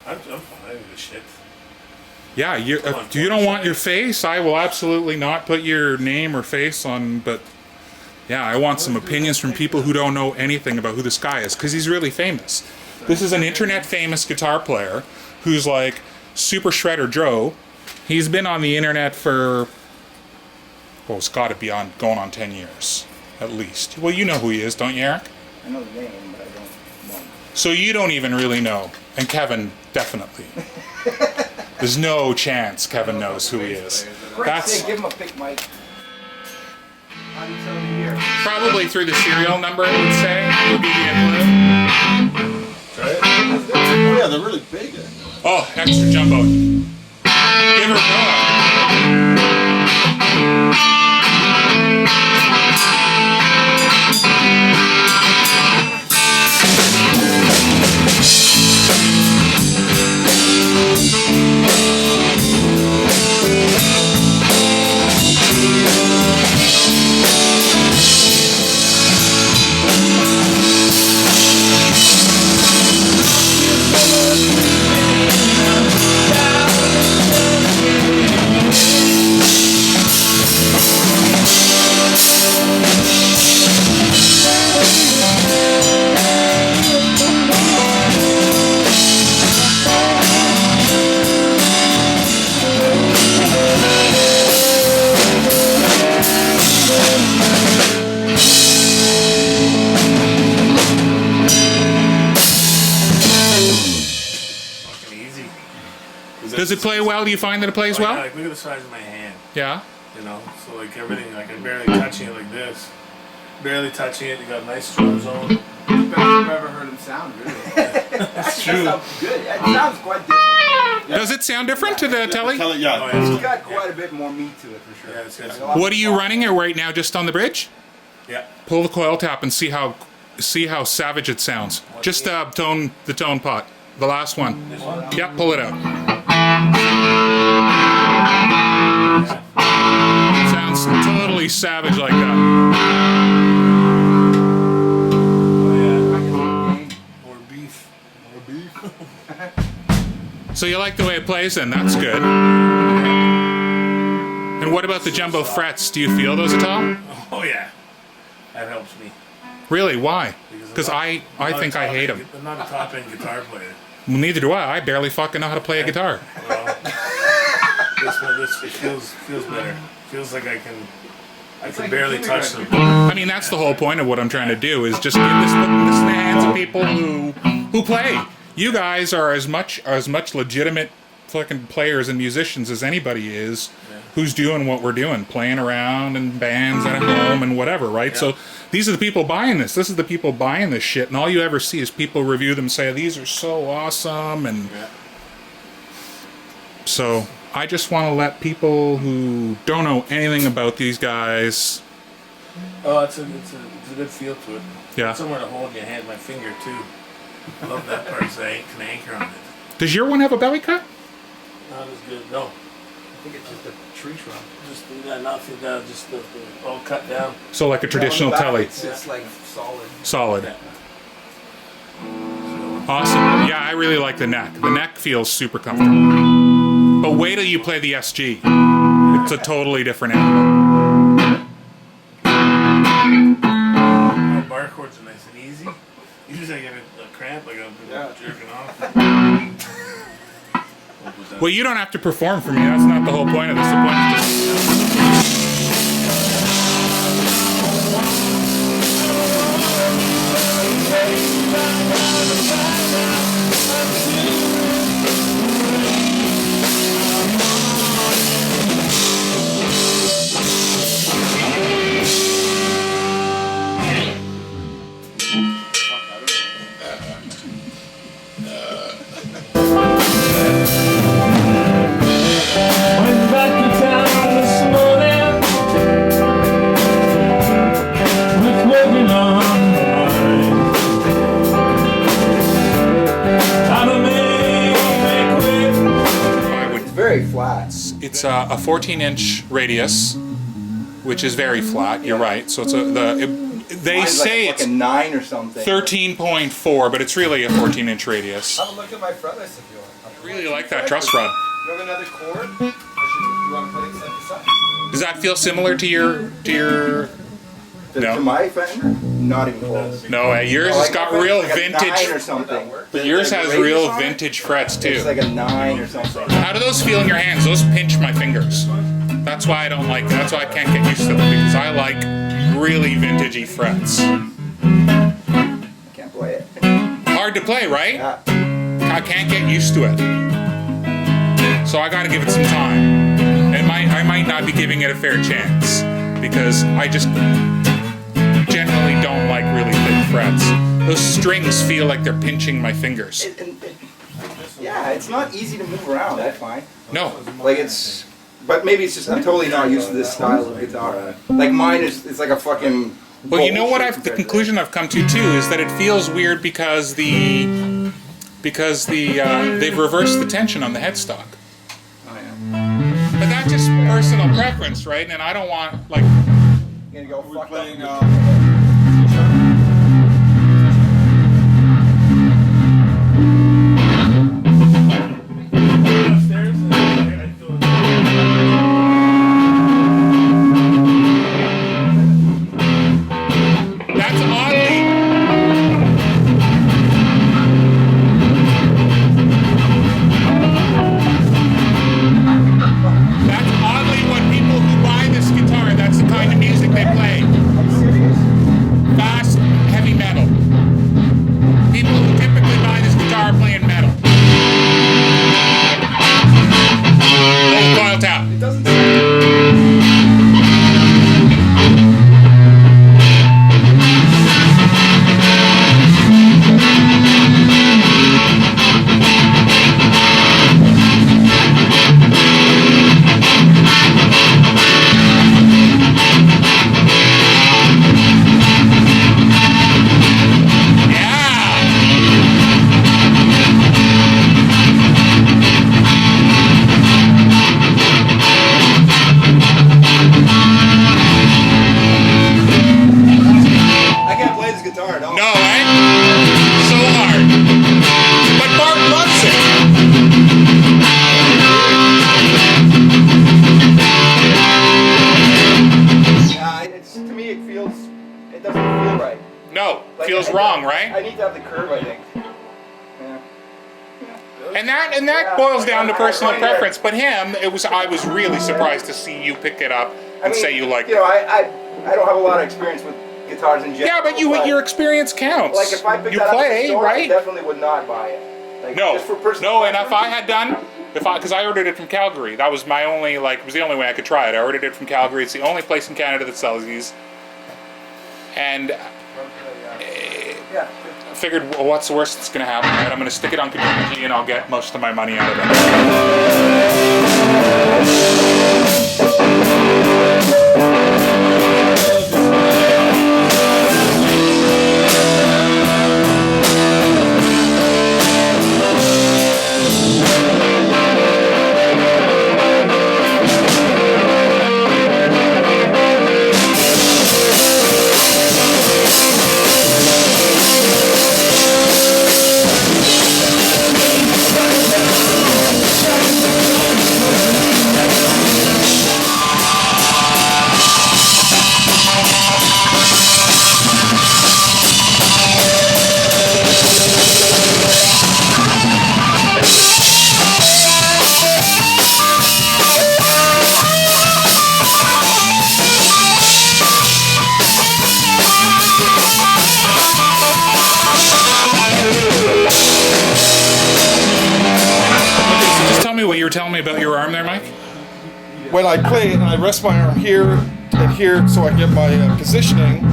I'm fine with the shit. Yeah, if you don't want your face, I will absolutely not put your name or face on, but yeah, I want some opinions from people who don't know anything about who this guy is, because he's really famous. This is an internet famous guitar player who's like Super Shredder Joe. He's been on the internet for, well, it's got to be going on 10 years, at least. Well, you know who he is, don't you, Eric? I know the name, but I don't know. So you don't even really know, and Kevin definitely. There's no chance Kevin knows who he is. That's give him a pick, Mike. How do you tell me here? probably through the serial number, I would say, would be the clue. Right? Oh yeah, they're really big. Oh, extra jumbo. Give her a go. Does it play well? Do you find that it plays well? Yeah, like, look at the size of my hand. Yeah. You know, so like everything, like I'm barely touching it like this. Barely touching it. You got a nice strum zone. Best I've ever heard him sound, really. That's true. That sounds good. It sounds quite different. Does it sound different to the telly? Yeah. Oh, yeah. It's got quite a bit more meat to it, for sure. Yeah, it's got some- What are you running it right now? Just on the bridge? Yeah. Pull the coil tap and see how savage it sounds. Just the tone pot. The last one. This one? Yep, pull it out. Sounds totally savage like that. Oh yeah. More beef. More beef. So you like the way it plays then? That's good. And what about the jumbo frets? Do you feel those at all? Oh yeah. That helps me. Really? Why? Because I'm I not think a I top hate end- them. I'm not a top end guitar player. Well, neither do I. I barely fucking know how to play a guitar. Well, this feels better. Feels like I can like barely touch them. I mean, that's the whole point of what I'm trying to do is just give this in the hands of people who play. You guys are as much legitimate fucking players and musicians as anybody is who's doing what we're doing, playing around in bands at home and whatever, right? Yeah. So these are the people buying this. This is the people buying this shit, and all you ever see is people review them, say these are so awesome, and so I just want to let people who don't know anything about these guys. Oh, it's a good feel to it. Yeah. Somewhere to hold your hand, my finger too. I love that part, so I can anchor on it. Does your one have a belly cut? Not as good. No, I think it's just a tree trunk. just nothing. Just the all cut down. So like a traditional telly. It's like solid. Solid. Yeah. Awesome. Yeah, I really like the neck. The neck feels super comfortable. But wait till you play the SG. It's a totally different animal. My bar chords are nice and easy. Usually I get a cramp, like I'm jerking off. Well, you don't have to perform for me. That's not the whole point of this. The point is Went back to town this morning with working on mine. How to make quick. It's very flat. it's a 14-inch radius, which is very flat. You're right. So it's They Mine's say like a it's fucking 9 or something. 13.4, but it's really a 14-inch radius. Have a look at my fretless if you want. I really like that truss rod. You have another cord? You want to put it set this up? Does that feel similar to your No. To my Fender? Not even close. No, yours has got my real Fender's like a 9 or vintage. something. But yours has radius real on it, vintage frets It's too. like a 9 or something. How do those feel in your hands? Those pinch my fingers. That's why I don't like. That's why I can't get used to them, because I like really vintagey frets. Can't play it. Hard to play, right? Yeah. I can't get used to it. So I gotta give it some time. And I might not be giving it a fair chance, because I just generally don't like really thick frets. Those strings feel like they're pinching my fingers. Yeah, it's not easy to move around, that's fine. No. Like it's, but maybe it's just I'm totally not used to this style of guitar. Like mine is, it's like a fucking. Well, you know what? bullshit The compared to conclusion I've come to too is that it feels weird because they've reversed the tension on the headstock. this. Oh yeah. But that's just personal preference, right? And I don't want like. You're gonna go We're fucked playing. up. Upstairs, and I do it. That's oddly. That's oddly what people who buy this guitar, that's the kind of music they play. Fast, heavy metal. People who typically buy this guitar are playing metal. Oh, coil tap. It doesn't sound. Yeah! I can't play this guitar at all. No, eh? So hard. But Bart loves it. It's, to me it feels, it doesn't feel right. No, Like, feels I- wrong, I right? need to have the curve, I think. Yeah. And that boils down to personal preference. But him, I was really surprised to see you pick it up and say you liked you it. know, I don't have a lot of experience with guitars in general. Yeah, but your experience counts. like if I picked you that up at the play, store, I right? definitely would not buy it. Like, No, just for personal no, and if preference. I had done, because I ordered it from Calgary, that was my only, it was the only way I could try it. I ordered it from Calgary. It's the only place in Canada that sells these. And Yeah. I figured, well, what's the worst that's going to happen, right? I'm going to stick it on Community and I'll get most of my money out of it. So just tell me what you were telling me about your arm there, Mike. When I play and I rest my arm here and here so I get my positioning,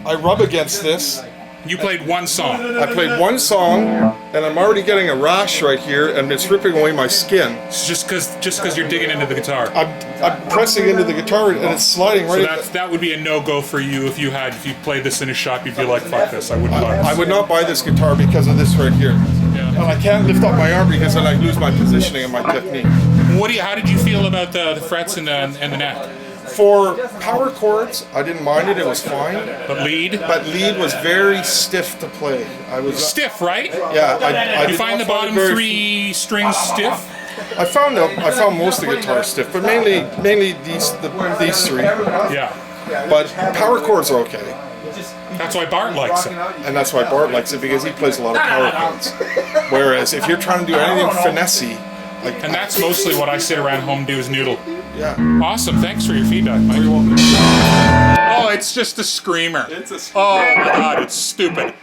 I rub against this. You played one song. I played one song and I'm already getting a rash right here and it's ripping away my skin. It's just because you're digging into the guitar. I'm pressing into the guitar and it's sliding So right. that would be a no-go for you if you played this in a shop. You'd be like, fuck this, I wouldn't buy this. I would not buy this guitar because of this right here. And I can't lift up my arm because then I lose my positioning and my technique. How did you feel about the frets and the neck? For power chords, I didn't mind it. It was fine. But lead? But lead was very stiff to play. I was Stiff, right? Yeah, I You did find the not bottom it very- 3 strings stiff? I found most of the guitars stiff, but mainly these 3. Yeah. But power chords are okay, That's why Bart likes it. and that's why Bart likes it because he plays a lot of power chords. Whereas if you're trying to do anything finessey, like And that's mostly what I sit around home and do is noodle. yeah, Awesome. Thanks for your feedback, Mike. Oh, it's just a screamer. it's a Oh my god, it's stupid.